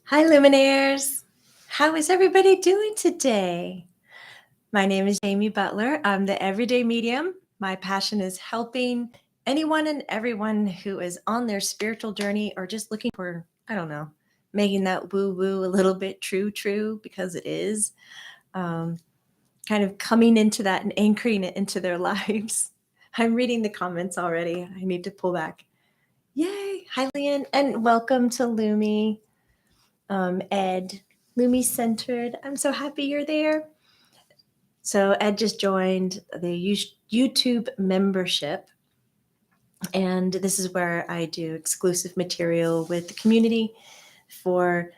Hi, Luminaires. How is everybody doing today? My name is Jamie Butler. I'm the everyday medium. My passion is helping anyone and everyone who is on their spiritual journey or just looking for, I don't know, making that woo woo a little bit true because it is. Um, Kind of coming into that and anchoring it into their lives. I'm reading the comments already. I need to pull back. Yay. Hi, Leon, and welcome to Lumi. Ed, Lumi Centered. I'm so happy you're there. So Ed just joined the YouTube membership, and this is where I do exclusive material with the community. For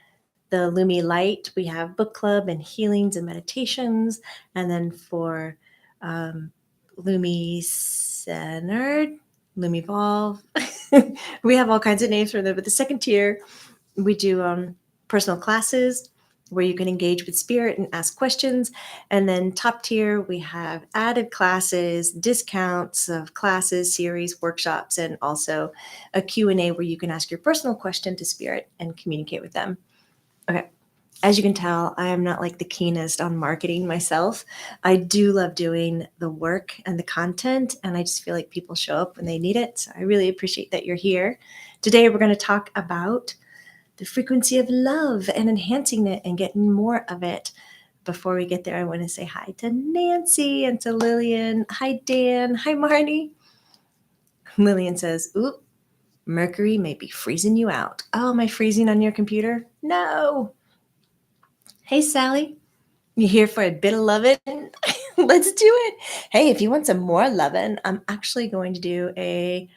the Lumi Light, we have book club and healings and meditations, and then for Lumi Centered, Lumi Evolve, we have all kinds of names for them. But the second tier, we do personal classes where you can engage with spirit and ask questions. And then top tier, we have added classes, discounts of classes, series, workshops, and also a Q&A where you can ask your personal question to spirit and communicate with them. Okay. As you can tell, I am not like the keenest on marketing myself. I do love doing the work and the content, and I just feel like people show up when they need it. So I really appreciate that you're here. Today, we're going to talk about the frequency of love and enhancing it and getting more of it. Before we get there, I want to say hi to Nancy and to Lillian. Hi, Dan. Hi, Marnie. Lillian says, "Oop, Mercury may be freezing you out." Oh, am I freezing on your computer? No. Hey, Sally. You here for a bit of loving? Let's do it. Hey, if you want some more loving, I'm actually going to do a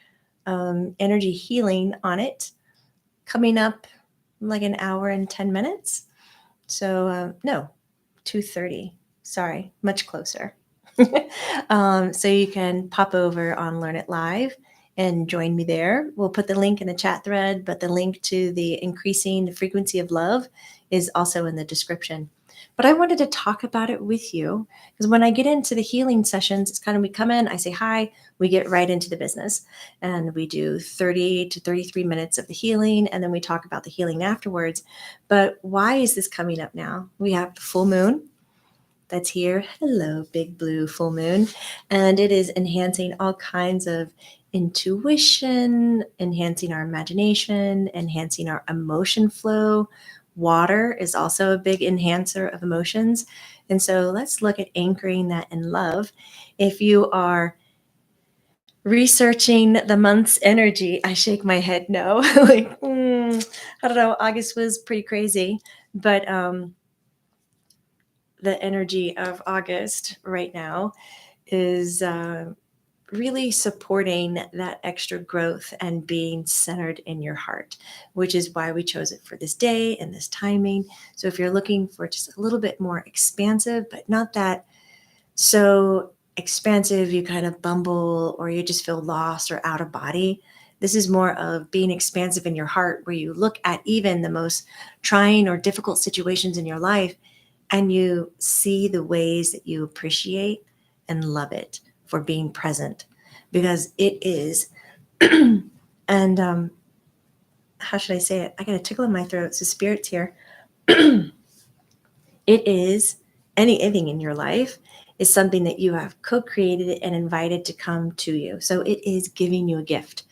energy healing on it coming up like an hour and 10 minutes. So no, 2:30. Sorry, much closer. So you can pop over on Learn It Live and join me there. We'll put the link in the chat thread, but the link to the increasing the frequency of love is also in the description. But I wanted to talk about it with you because when I get into the healing sessions, it's kind of we come in, I say hi, we get right into the business, and we do 30 to 33 minutes of the healing, and then we talk about the healing afterwards. But why is this coming up now? We have the full moon that's here. Hello, big blue full moon. And it is enhancing all kinds of intuition, enhancing our imagination, enhancing our emotion flow. Water is also a big enhancer of emotions. And so let's look at anchoring that in love. If you are researching the month's energy, I shake my head no. Like, I don't know. August was pretty crazy, but the energy of August right now is really supporting that extra growth and being centered in your heart, which is why we chose it for this day and this timing. So if you're looking for just a little bit more expansive, but not that so expansive you kind of bumble or you just feel lost or out of body. This is more of being expansive in your heart, where you look at even the most trying or difficult situations in your life and you see the ways that you appreciate and love it for being present, because it is and how should I say it? I got a tickle in my throat, so spirit's here. It is anything in your life is something that you have co-created and invited to come to you. So it is giving you a gift.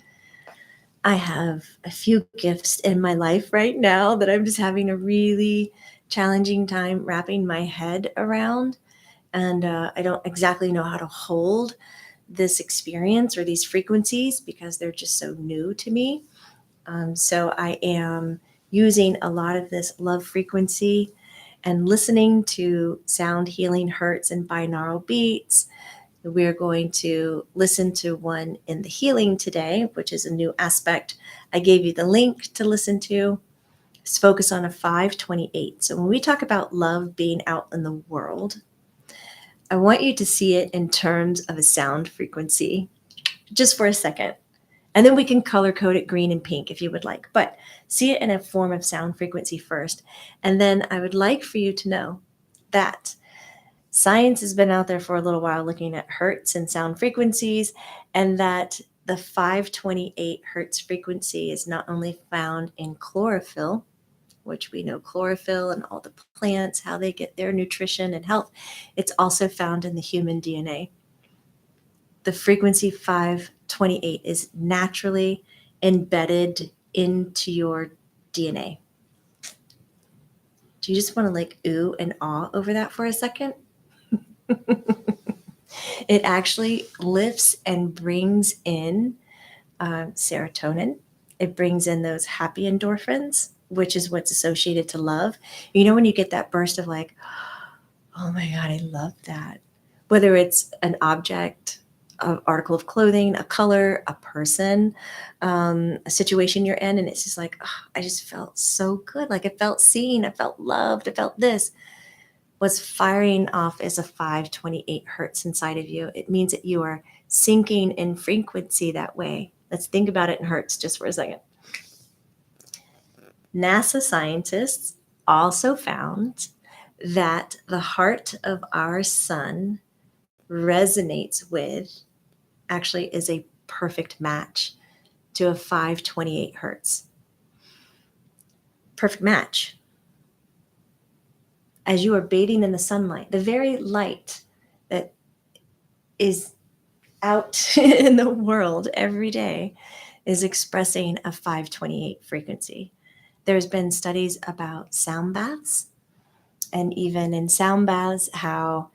I have a few gifts in my life right now that I'm just having a really challenging time wrapping my head around. And I don't exactly know how to hold this experience or these frequencies because they're just so new to me. So I am using a lot of this love frequency and listening to sound healing hertz and binaural beats. We're going to listen to one in the healing today, which is a new aspect. I gave you the link to listen to. Let's focus on a 528. So when we talk about love being out in the world, I want you to see it in terms of a sound frequency just for a second. And then we can color code it green and pink if you would like, but see it in a form of sound frequency first. And then I would like for you to know that science has been out there for a little while looking at hertz and sound frequencies, and that the 528 hertz frequency is not only found in chlorophyll, which we know chlorophyll and all the plants, how they get their nutrition and health. It's also found in the human DNA. The frequency 528 is naturally embedded into your DNA. Do you just want to like ooh and ah over that for a second? It actually lifts and brings in serotonin. It brings in those happy endorphins, which is what's associated to love. You know, when you get that burst of like, oh my God, I love that. Whether it's an object, an article of clothing, a color, a person, a situation you're in, and it's just like, oh, I just felt so good. Like I felt seen, I felt loved, I felt this. What's firing off is a 528 hertz inside of you. It means that you are syncing in frequency that way. Let's think about it in hertz just for a second. NASA scientists also found that the heart of our sun resonates with, actually is a perfect match to a 528 hertz. Perfect match. As you are bathing in the sunlight, the very light that is out in the world every day is expressing a 528 frequency. There's been studies about sound baths, and even in sound baths, how,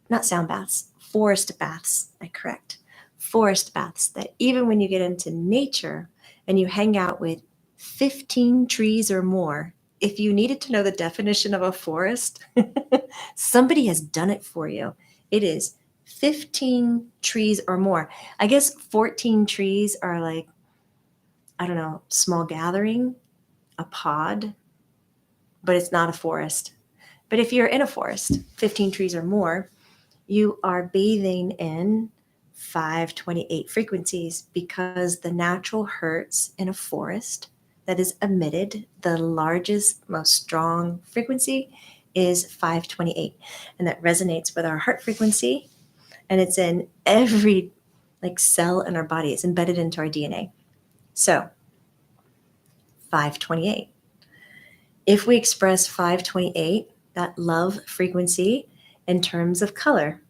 not sound baths, forest baths, I correct, forest baths, that even when you get into nature and you hang out with 15 trees or more, if you needed to know the definition of a forest, somebody has done it for you. It is 15 trees or more. I guess 14 trees are like, I don't know, small gathering, a pod, but it's not a forest. But if you're in a forest, 15 trees or more, you are bathing in 528 frequencies, because the natural hertz in a forest that is emitted, the largest, most strong frequency is 528. And that resonates with our heart frequency. And it's in every like cell in our body. It's embedded into our DNA. So 528. If we express 528, that love frequency, in terms of color,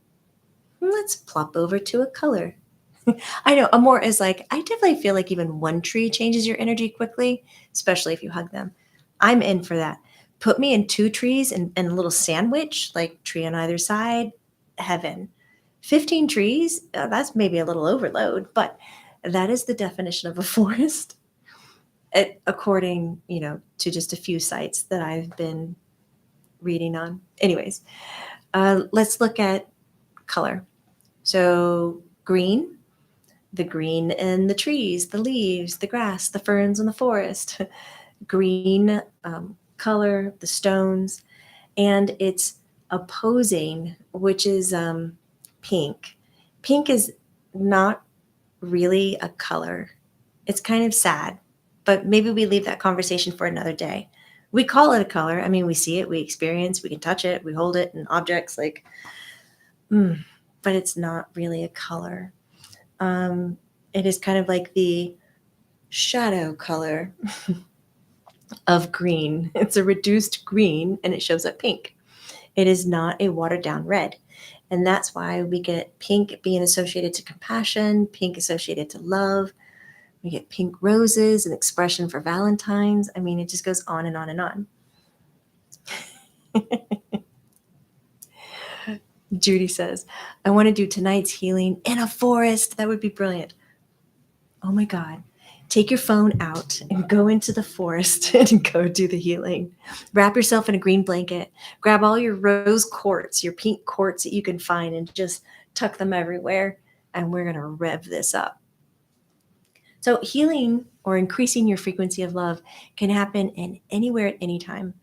let's plop over to a color. I know Amor is like, I definitely feel like even one tree changes your energy quickly, especially if you hug them. I'm in for that. Put me in two trees and a little sandwich, like tree on either side, heaven. 15 trees, that's maybe a little overload, but that is the definition of a forest. According, to just a few sites that I've been reading on. Anyways, let's look at color. So green, the green in the trees, the leaves, the grass, the ferns in the forest, green color, the stones, and it's opposing, which is pink. Pink is not really a color. It's kind of sad, but maybe we leave that conversation for another day. We call it a color. I mean, we see it, we experience, we can touch it, we hold it in objects like, but it's not really a color. It is kind of like the shadow color of green. It's a reduced green and it shows up pink. It is not a watered down red. And that's why we get pink being associated to compassion, pink associated to love. We get pink roses, an expression for Valentine's. I mean, it just goes on and on and on. Judy says, I want to do tonight's healing in a forest. That would be brilliant. Oh my God. Take your phone out and go into the forest and go do the healing. Wrap yourself in a green blanket. Grab all your rose quartz, your pink quartz that you can find, and just tuck them everywhere. And we're going to rev this up. So healing or increasing your frequency of love can happen in anywhere at any time.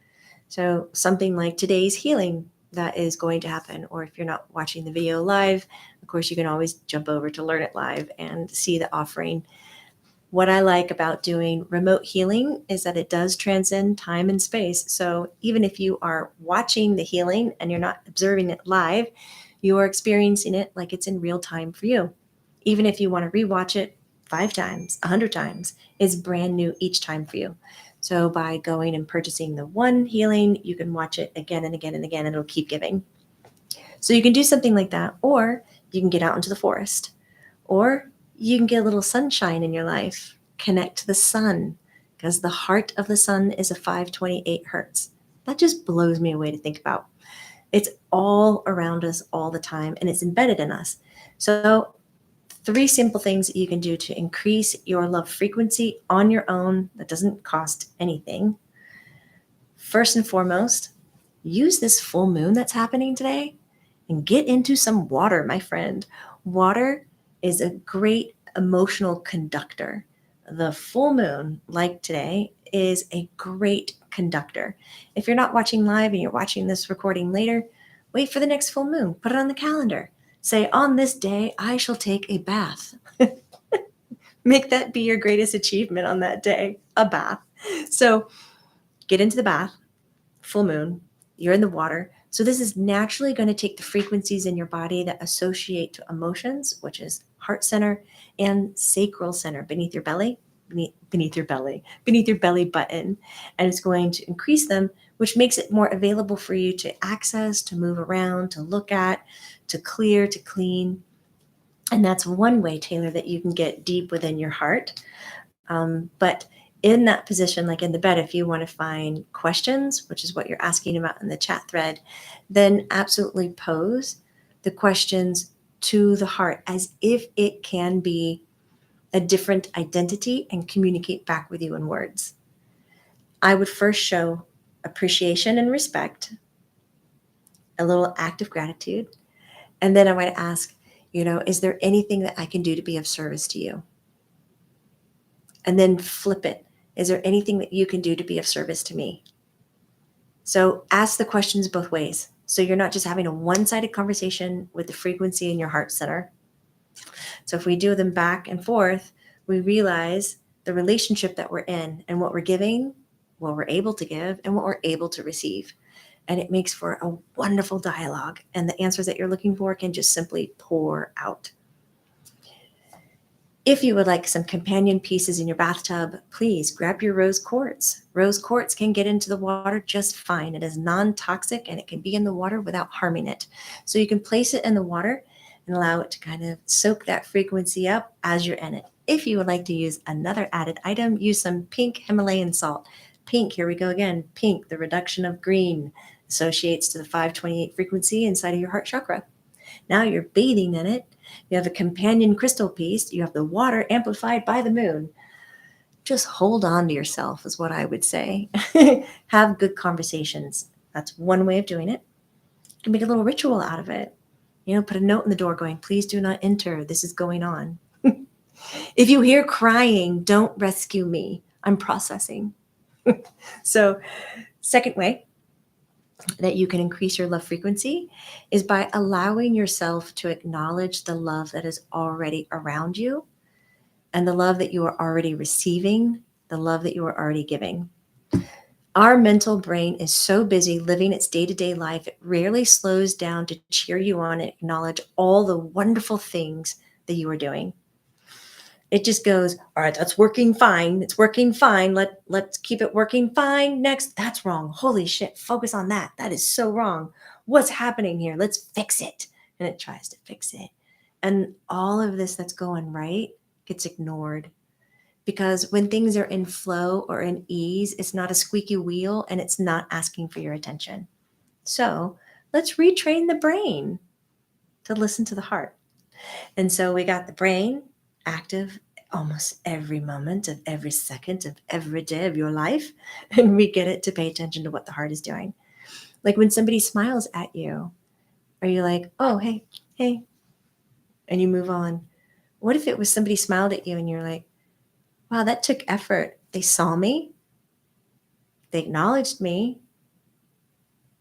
So something like today's healing, that is going to happen. Or if you're not watching the video live, of course, you can always jump over to Learn It Live and see the offering. What I like about doing remote healing is that it does transcend time and space. So even if you are watching the healing and you're not observing it live, you are experiencing it like it's in real time for you. Even if you want to rewatch it, 5 times, 100 times, is brand new each time for you. So by going and purchasing the one healing, you can watch it again and again and again, and it'll keep giving. So you can do something like that, or you can get out into the forest, or you can get a little sunshine in your life. Connect to the sun, because the heart of the sun is a 528 hertz. That just blows me away to think about. It's all around us all the time, and it's embedded in us. So 3 simple things that you can do to increase your love frequency on your own that doesn't cost anything. First and foremost, use this full moon that's happening today and get into some water, my friend. Water is a great emotional conductor. The full moon, like today, is a great conductor. If you're not watching live and you're watching this recording later, wait for the next full moon. Put it on the calendar. Say, on this day, I shall take a bath. Make that be your greatest achievement on that day, a bath. So get into the bath, full moon, you're in the water. So this is naturally going to take the frequencies in your body that associate to emotions, which is heart center and sacral center beneath your belly, beneath your belly button. And it's going to increase them, which makes it more available for you to access, to move around, to look at, to clear, to clean. And that's one way, Taylor, that you can get deep within your heart. But in that position, like in the bed, if you want to find questions, which is what you're asking about in the chat thread, then absolutely pose the questions to the heart as if it can be a different identity and communicate back with you in words. I would first show appreciation and respect, a little act of gratitude, and then I might ask, is there anything that I can do to be of service to you? And then flip it. Is there anything that you can do to be of service to me? So ask the questions both ways. So you're not just having a one-sided conversation with the frequency in your heart center. So if we do them back and forth, we realize the relationship that we're in and what we're giving, what we're able to give, and what we're able to receive. And it makes for a wonderful dialogue. And the answers that you're looking for can just simply pour out. If you would like some companion pieces in your bathtub, please grab your rose quartz. Rose quartz can get into the water just fine. It is non-toxic and it can be in the water without harming it. So you can place it in the water and allow it to kind of soak that frequency up as you're in it. If you would like to use another added item, use some pink Himalayan salt. Pink, here we go again. Pink, the reduction of green, associates to the 528 frequency inside of your heart chakra. Now you're bathing in it. You have a companion crystal piece. You have the water amplified by the moon. Just hold on to yourself is what I would say. Have good conversations. That's one way of doing it. You can make a little ritual out of it. Put a note in the door going, please do not enter. This is going on. If you hear crying, don't rescue me. I'm processing. So, second way that you can increase your love frequency is by allowing yourself to acknowledge the love that is already around you and the love that you are already receiving, the love that you are already giving. Our mental brain is so busy living its day-to-day life, it rarely slows down to cheer you on and acknowledge all the wonderful things that you are doing. It just goes, all right, that's working fine. It's working fine. Let's keep it working fine. Next, that's wrong. Holy shit, focus on that. That is so wrong. What's happening here? Let's fix it. And it tries to fix it. And all of this that's going right gets ignored. Because when things are in flow or in ease, it's not a squeaky wheel and it's not asking for your attention. So let's retrain the brain to listen to the heart. And so we got the brain active almost every moment of every second of every day of your life. And we get it to pay attention to what the heart is doing. Like when somebody smiles at you, are you like, oh, hey, hey, and you move on? What if it was somebody smiled at you and you're like, wow, that took effort. They saw me. They acknowledged me.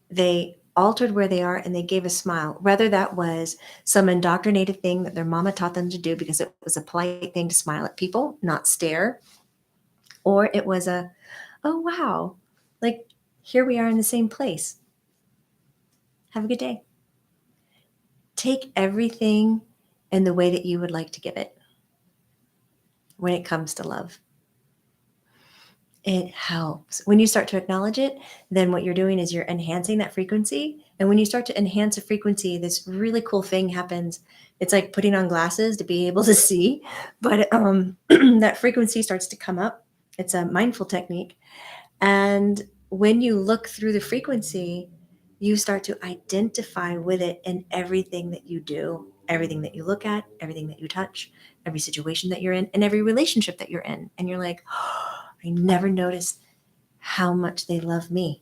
They altered where they are and they gave a smile. Whether that was some indoctrinated thing that their mama taught them to do because it was a polite thing to smile at people, not stare, or it was oh, wow, like here we are in the same place. Have a good day. Take everything in the way that you would like to give it. when it comes to love. It helps. When you start to acknowledge it, then what you're doing is you're enhancing that frequency. And when you start to enhance a frequency, this really cool thing happens. It's like putting on glasses to be able to see, but that frequency starts to come up. It's a mindful technique. And when you look through the frequency, you start to identify with it in everything that you do, everything that you look at, everything that you touch, every situation that you're in, and every relationship that you're in. And you're like, oh, I never noticed how much they love me.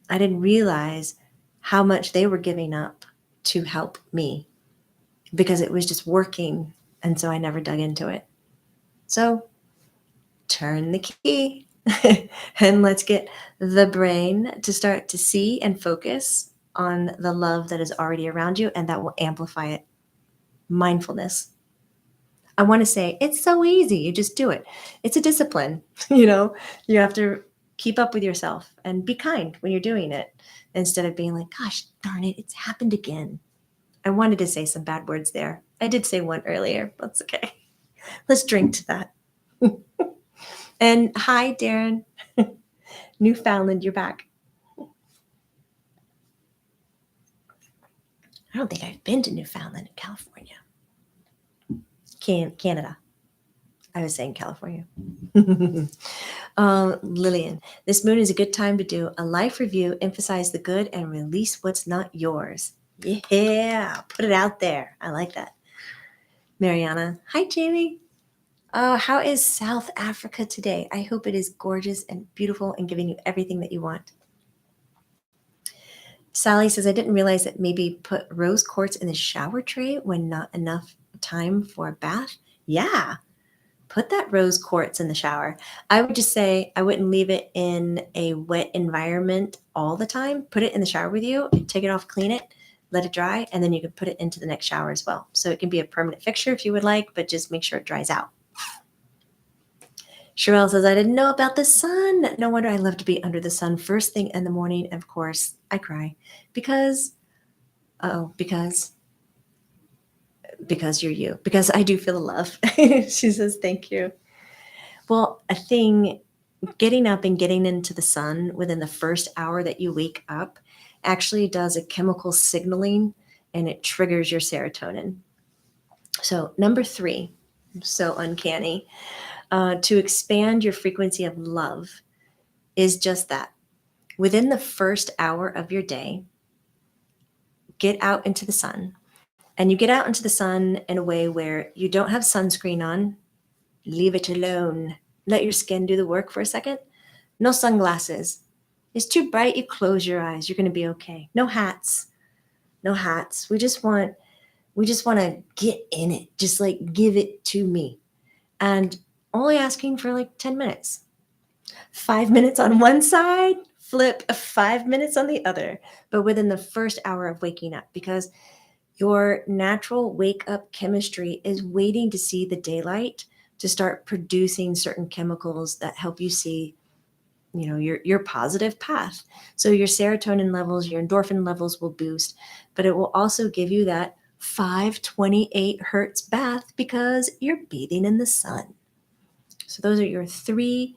I didn't realize how much they were giving up to help me because it was just working. And so I never dug into it. So turn the key and let's get the brain to start to see and focus on the love that is already around you, and that will amplify it. Mindfulness. I want to say it's so easy. You just do it. It's a discipline. You have to keep up with yourself and be kind when you're doing it instead of being like, gosh, darn it, it's happened again. I wanted to say some bad words there. I did say one earlier. That's okay. Let's drink to that. And hi, Darren. Newfoundland, you're back. I don't think I've been to Newfoundland in California. Canada. I was saying California. Lillian, this moon is a good time to do a life review, emphasize the good, and release what's not yours. Yeah, put it out there. I like that. Mariana, hi, Jamie. How is South Africa today? I hope it is gorgeous and beautiful and giving you everything that you want. Sally says, I didn't realize that maybe put rose quartz in the shower tray when not enough time for a bath. Yeah, put that rose quartz in the shower. I would just say I wouldn't leave it in a wet environment all the time. Put it in the shower with you, take it off, clean it, let it dry, and then you can put it into the next shower as well. So it can be a permanent fixture if you would like, but just make sure it dries out. Sherelle says, I didn't know about the sun. No wonder I love to be under the sun first thing in the morning. And of course, I cry because you're you. Because I do feel the love. She says, thank you. Well, a thing, getting up and getting into the sun within the first hour that you wake up actually does a chemical signaling and it triggers your serotonin. So number 3, so uncanny, to expand your frequency of love is just that. Within the first hour of your day, get out into the sun. And you get out into the sun in a way where you don't have sunscreen on. Leave it alone. Let your skin do the work for a second. No sunglasses. It's too bright. You close your eyes. You're going to be okay. No hats. No hats. We just want to get in it. Just like give it to me. And only asking for like 10 minutes. 5 minutes on one side, flip 5 minutes on the other, but within the first hour of waking up, because your natural wake up chemistry is waiting to see the daylight to start producing certain chemicals that help you see, your positive path. So your serotonin levels, your endorphin levels will boost, but it will also give you that 528 hertz bath because you're bathing in the sun. So those are your 3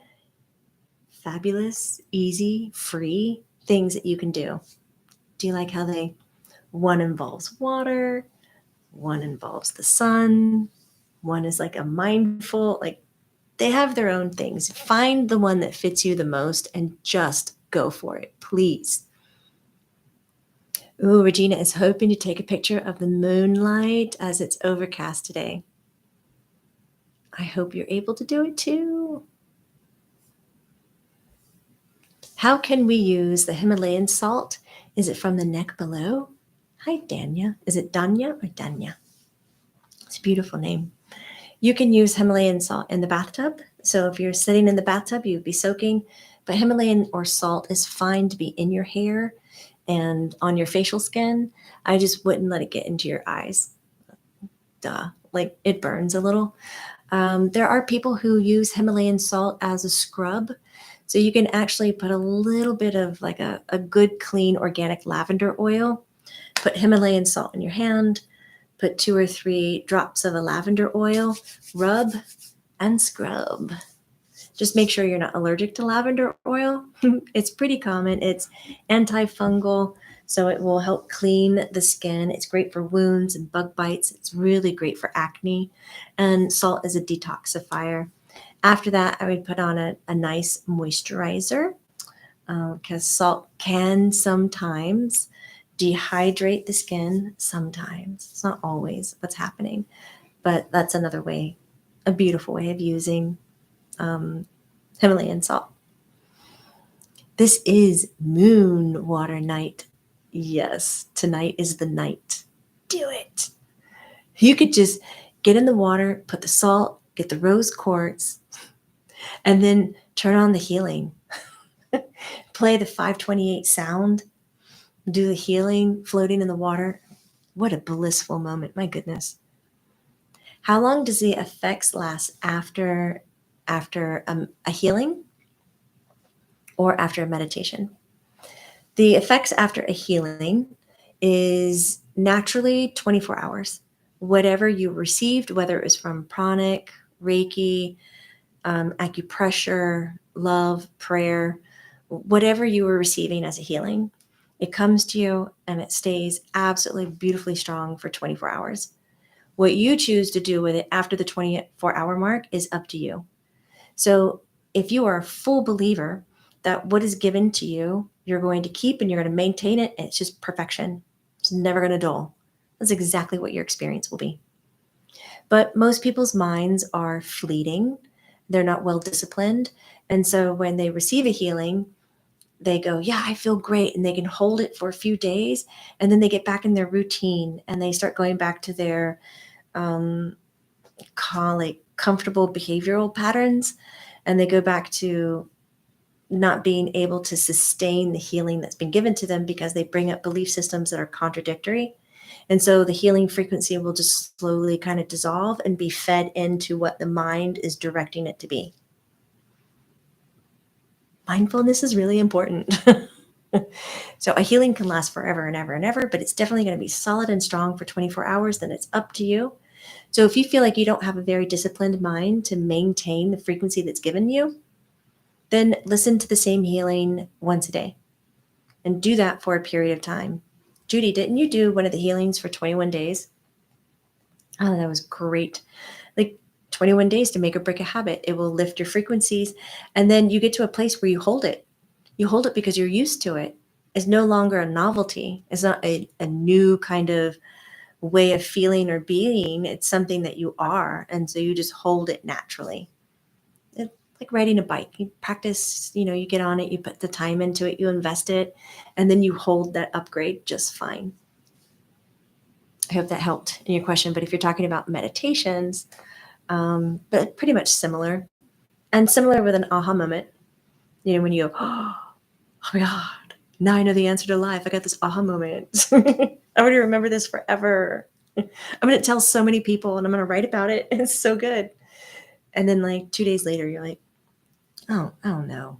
fabulous, easy, free things that you can do. Do you like how one involves water, one involves the sun, one is like a mindful, like they have their own things. Find the one that fits you the most and just go for it, please. Ooh, Regina is hoping to take a picture of the moonlight as it's overcast today. I hope you're able to do it too. How can we use the Himalayan salt? Is it from the neck below? Hi, Danya. Is it Danya or Danya? It's a beautiful name. You can use Himalayan salt in the bathtub. So if you're sitting in the bathtub, you'd be soaking. But Himalayan or salt is fine to be in your hair and on your facial skin. I just wouldn't let it get into your eyes. Duh. Like it burns a little. There are people who use Himalayan salt as a scrub. So you can actually put a little bit of like a good, clean, organic lavender oil, put Himalayan salt in your hand, put 2 or 3 drops of a lavender oil, rub, and scrub. Just make sure you're not allergic to lavender oil. It's pretty common. It's antifungal, so it will help clean the skin. It's great for wounds and bug bites. It's really great for acne. And salt is a detoxifier. After that, I would put on a nice moisturizer because salt can sometimes dehydrate the skin. Sometimes. It's not always what's happening, but that's another way, a beautiful way of using Himalayan salt. This is moon water night. Yes, tonight is the night. Do it. You could just get in the water, put the salt, get the rose quartz, and then turn on the healing. Play the 528 sound, do the healing floating in the water. What a blissful moment. My goodness. How long does the effects last after a healing or after a meditation? The effects after a healing is naturally 24 hours. Whatever you received, whether it was from pranic, Reiki, acupressure, love, prayer, whatever you were receiving as a healing, it comes to you and it stays absolutely beautifully strong for 24 hours. What you choose to do with it after the 24-hour mark is up to you. So if you are a full believer that what is given to you, you're going to keep and you're going to maintain it, and it's just perfection. It's never going to dull. That's exactly what your experience will be. But most people's minds are fleeting. They're not well disciplined. And so when they receive a healing, they go, yeah, I feel great. And they can hold it for a few days. And then they get back in their routine and they start going back to their comfortable behavioral patterns. And they go back to not being able to sustain the healing that's been given to them because they bring up belief systems that are contradictory. And so the healing frequency will just slowly kind of dissolve and be fed into what the mind is directing it to be. Mindfulness is really important. So a healing can last forever and ever and ever, but it's definitely going to be solid and strong for 24 hours. Then it's up to you. So if you feel like you don't have a very disciplined mind to maintain the frequency that's given you, then listen to the same healing once a day and do that for a period of time. Judy, didn't you do one of the healings for 21 days? Oh, that was great. Like 21 days to make or break a habit. It will lift your frequencies. And then you get to a place where you hold it. You hold it because you're used to it. It's no longer a novelty. It's not a new kind of way of feeling or being. It's something that you are. And so you just hold it naturally. It's like riding a bike. You practice, you get on it, you put the time into it, you invest it, and then you hold that upgrade just fine. I hope that helped in your question. But if you're talking about meditations, but pretty much similar. And similar with an aha moment, when you go, oh my God, now I know the answer to life. I got this aha moment. I'm going to remember this forever. I'm going to tell so many people and I'm going to write about it. It's so good. And then like 2 days later, you're like, oh, I don't know.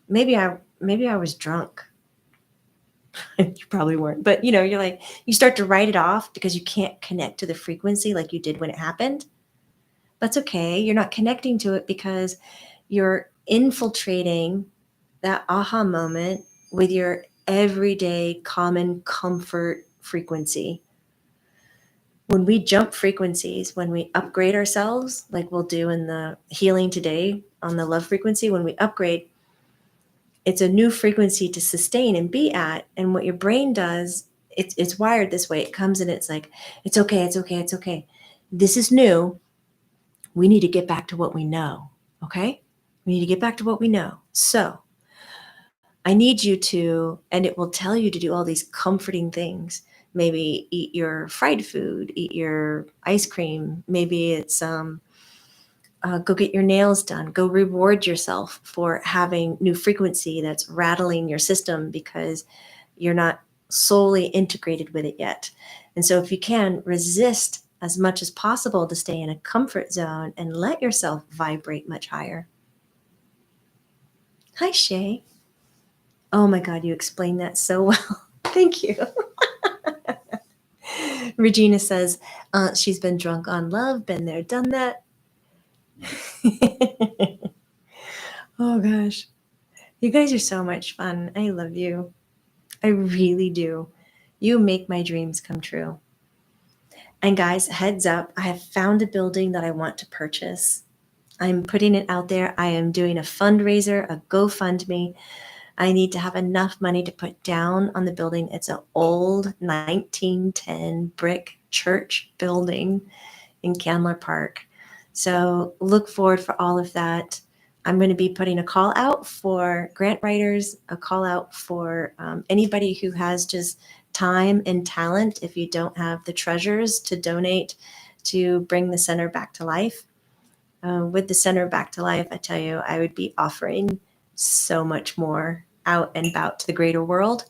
Maybe I was drunk. You probably weren't. But you're like, you start to write it off because you can't connect to the frequency like you did when it happened. That's okay. You're not connecting to it because you're infiltrating that aha moment with your everyday common comfort frequency. When we jump frequencies, when we upgrade ourselves, like we'll do in the healing today on the love frequency, when we upgrade, it's a new frequency to sustain and be at. And what your brain does, it's wired this way. It comes and it's like, it's okay, it's okay, it's okay. This is new. We need to get back to what we know. Okay? We need to get back to what we know. So I need you to, and it will tell you to do all these comforting things. Maybe eat your fried food, eat your ice cream. Maybe it's go get your nails done. Go reward yourself for having new frequency that's rattling your system because you're not solely integrated with it yet. And so if you can, resist as much as possible to stay in a comfort zone and let yourself vibrate much higher. Hi, Shay. Oh my God, you explained that so well. Thank you. Regina says she's been drunk on love, been there, done that. Oh gosh. You guys are so much fun. I love you. I really do. You make my dreams come true. And guys, heads up, I have found a building that I want to purchase. I'm putting it out there. I am doing a fundraiser, a GoFundMe. I need to have enough money to put down on the building. It's an old 1910 brick church building in Candler Park. So look forward for all of that. I'm going to be putting a call out for grant writers, a call out for anybody who has just time and talent. If you don't have the treasures to donate to bring the center back to life, with the center back to life, I tell you, I would be offering so much more out and about to the greater world.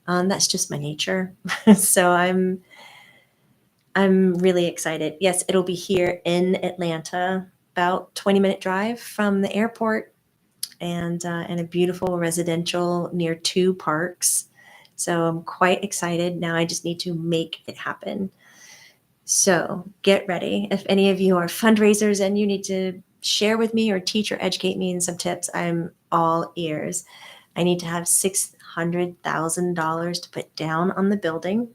That's just my nature. So I'm really excited. Yes, it'll be here in Atlanta, about 20-minute drive from the airport, and a beautiful residential near two parks. So I'm quite excited. Now I just need to make it happen. So get ready. If any of you are fundraisers and you need to share with me or teach or educate me in some tips, I'm all ears. I need to have $600,000 to put down on the building.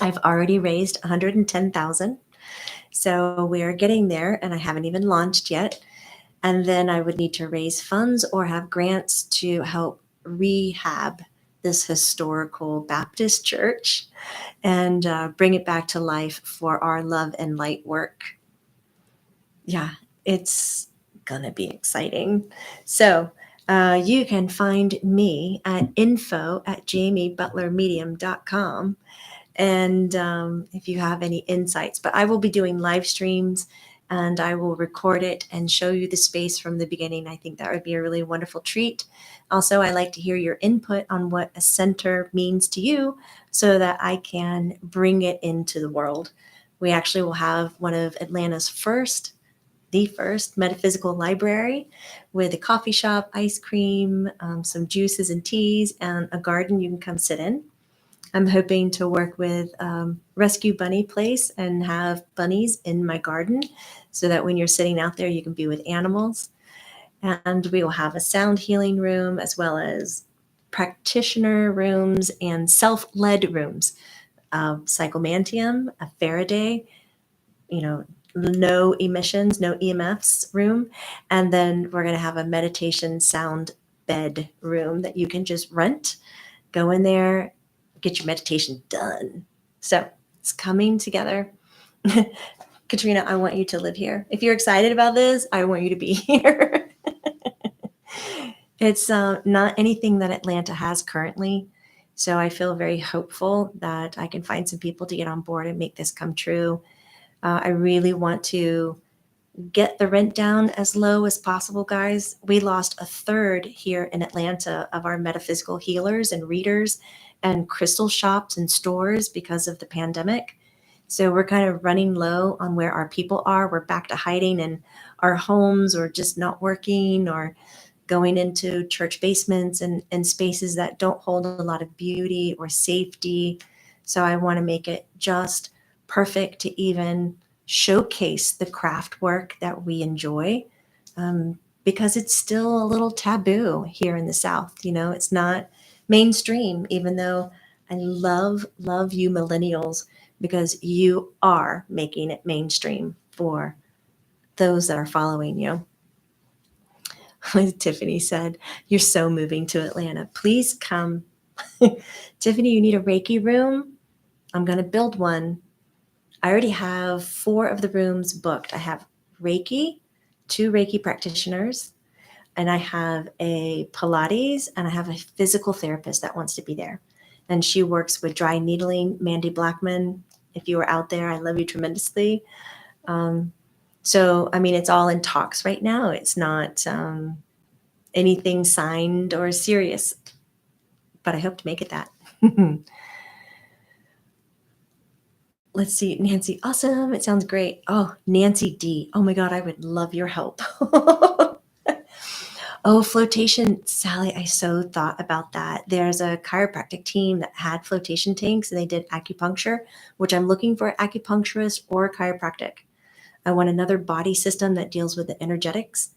I've already raised 110,000. So we're getting there, and I haven't even launched yet. And then I would need to raise funds or have grants to help rehab this historical Baptist church and bring it back to life for our love and light work. Yeah, it's gonna be exciting. So you can find me at info@jamiebutlermedium.com. And if you have any insights, but I will be doing live streams and I will record it and show you the space from the beginning. I think that would be a really wonderful treat. Also, I like to hear your input on what a center means to you so that I can bring it into the world. We actually will have one of Atlanta's the first metaphysical library with a coffee shop, ice cream, some juices and teas, and a garden you can come sit in. I'm hoping to work with Rescue Bunny Place and have bunnies in my garden so that when you're sitting out there, you can be with animals. And we will have a sound healing room as well as practitioner rooms and self-led rooms. Psychomantium, a Faraday, you know, no emissions, no EMFs room. And then we're going to have a meditation sound bed room that you can just rent, go in there, get your meditation done. So it's coming together. Katrina, I want you to live here. If you're excited about this, I want you to be here. It's not anything that Atlanta has currently. So I feel very hopeful that I can find some people to get on board and make this come true. I really want to get the rent down as low as possible, guys. We lost a third here in Atlanta of our metaphysical healers and readers and crystal shops and stores because of the pandemic. So we're kind of running low on where our people are. We're back to hiding in our homes or just not working or going into church basements and spaces that don't hold a lot of beauty or safety. So I want to make it just perfect to even showcase the craft work that we enjoy, because it's still a little taboo here in the South. You know, it's not mainstream, even though I love you millennials because you are making it mainstream for those that are following you. Tiffany said, "You're so moving to Atlanta. Please come." Tiffany, you need a Reiki room? I'm going to build one. I already have 4 of the rooms booked. I have Reiki, 2 Reiki practitioners, and I have a Pilates, and I have a physical therapist that wants to be there. And she works with dry needling, Mandy Blackman. If you are out there, I love you tremendously. So, I mean, it's all in talks right now. It's not anything signed or serious, but I hope to make it that. Let's see, Nancy. Awesome. It sounds great. Oh, Nancy D. Oh my God, I would love your help. Oh, flotation. Sally, I so thought about that. There's a chiropractic team that had flotation tanks and they did acupuncture, which I'm looking for acupuncturist or chiropractic. I want another body system that deals with the energetics.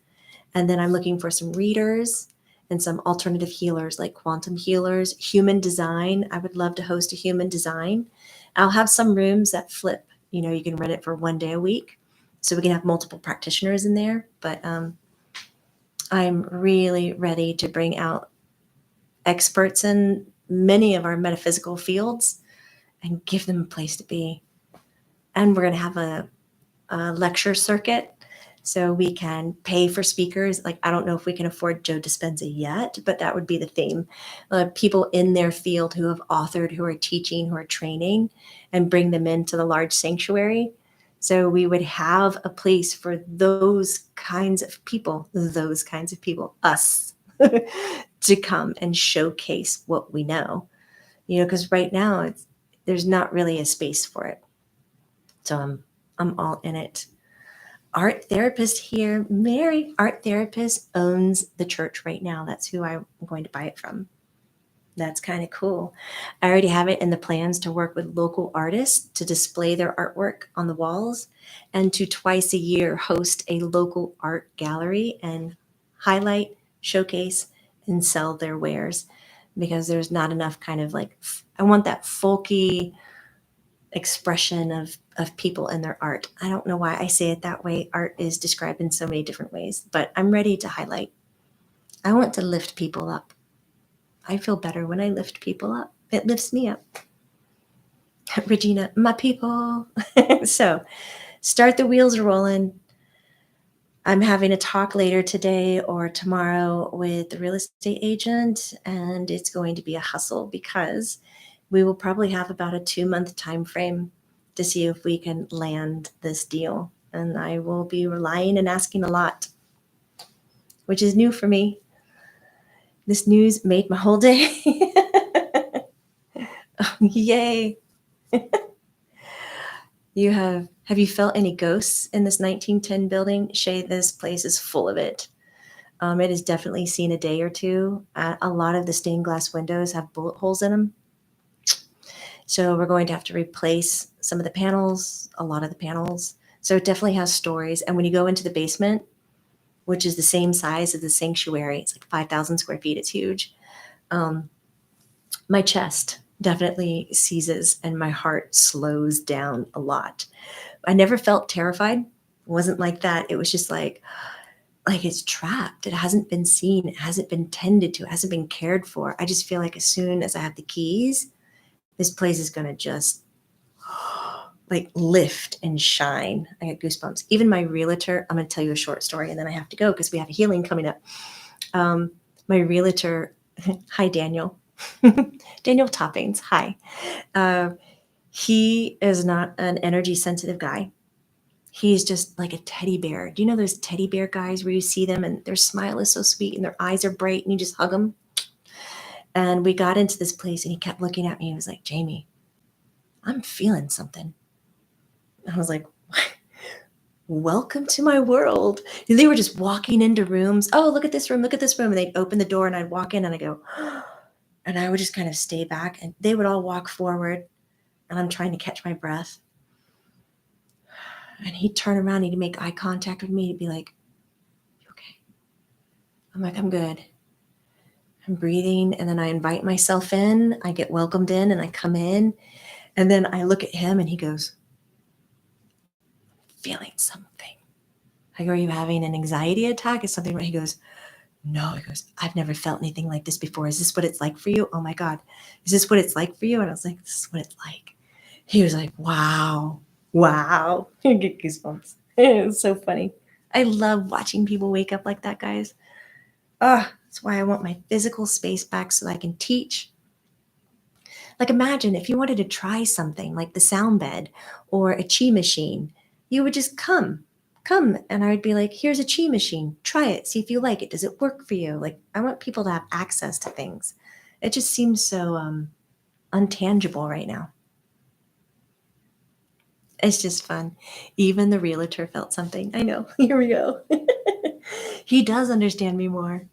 And then I'm looking for some readers and some alternative healers like quantum healers, human design. I would love to host a human design. I'll have some rooms that flip. You can rent it for 1 day a week. So we can have multiple practitioners in there. But I'm really ready to bring out experts in many of our metaphysical fields and give them a place to be. And we're going to have a lecture circuit. So we can pay for speakers. Like, I don't know if we can afford Joe Dispenza yet, but that would be the theme. People in their field who have authored, who are teaching, who are training, and bring them into the large sanctuary. So we would have a place for those kinds of people, us, to come and showcase what we know. Because right now there's not really a space for it. So I'm all in it. Art therapist here. Mary, art therapist, owns the church right now. That's who I'm going to buy it from. That's kind of cool. I already have it in the plans to work with local artists to display their artwork on the walls and to twice a year host a local art gallery and highlight, showcase, and sell their wares, because there's not enough kind of like, I want that folky expression of people and their art. I don't know why I say it that way. Art is described in so many different ways, but I'm ready to highlight. I want to lift people up. I feel better when I lift people up. It lifts me up. Regina, my people. So start the wheels rolling. I'm having a talk later today or tomorrow with the real estate agent, and it's going to be a hustle because we will probably have about a 2-month time frame to see if we can land this deal. And I will be relying and asking a lot, which is new for me. This news made my whole day. Yay. Have you felt any ghosts in this 1910 building? Shay, this place is full of it. It has definitely seen a day or two. A lot of the stained glass windows have bullet holes in them. So we're going to have to replace some of the panels, a lot of the panels. So it definitely has stories. And when you go into the basement, which is the same size as the sanctuary, it's like 5,000 square feet. It's huge. My chest definitely seizes and my heart slows down a lot. I never felt terrified. It wasn't like that. It was just like it's trapped. It hasn't been seen. It hasn't been tended to. It hasn't been cared for. I just feel like as soon as I have the keys, this place is going to just like lift and shine. I get goosebumps. Even my realtor, I'm going to tell you a short story and then I have to go because we have a healing coming up. My realtor, hi, Daniel. Daniel Toppings, hi. He is not an energy sensitive guy. He's just like a teddy bear. Do you know those teddy bear guys where you see them and their smile is so sweet and their eyes are bright and you just hug them? And we got into this place and he kept looking at me. He was like, Jamie, I'm feeling something. I was like, welcome to my world. And they were just walking into rooms. Oh, look at this room. Look at this room. And they'd open the door and I'd walk in and I go, and I would just kind of stay back and they would all walk forward and I'm trying to catch my breath. And he'd turn around, he'd make eye contact with me. He'd be like, you okay? I'm like, I'm good. I'm breathing. And then I invite myself in. I get welcomed in and I come in. And then I look at him and he goes, feeling something. I go, are you having an anxiety attack? Is something right? He goes, no. He goes, I've never felt anything like this before. Is this what it's like for you? Oh my God. Is this what it's like for you? And I was like, this is what it's like. He was like, wow. I get goosebumps. It was so funny. I love watching people wake up like that, guys. That's why I want my physical space back so I can teach. Like imagine if you wanted to try something like the sound bed or a chi machine, you would just come and I'd be like, here's a chi machine. Try it. See if you like it. Does it work for you? Like I want people to have access to things. It just seems so untangible right now. It's just fun. Even the realtor felt something. I know. Here we go. He does understand me more.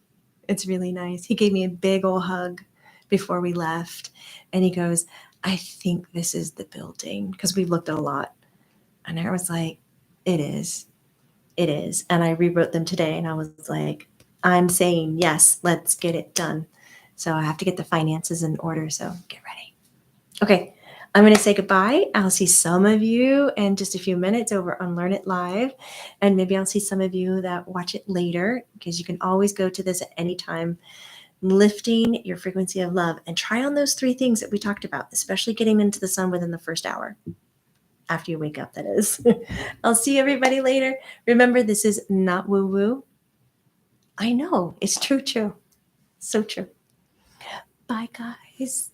It's really nice. He gave me a big old hug before we left. And he goes, I think this is the building. Because we looked at a lot. And I was like, It is. It is. And I rewrote them today and I was like, I'm saying yes, let's get it done. So I have to get the finances in order. So get ready. Okay. I'm going to say goodbye. I'll see some of you in just a few minutes over on Learn It Live. And maybe I'll see some of you that watch it later because you can always go to this at any time. Lifting your frequency of love and try on those 3 things that we talked about, especially getting into the sun within the first hour after you wake up, that is. I'll see everybody later. Remember, this is not woo woo. I know, it's true. So true. Bye, guys.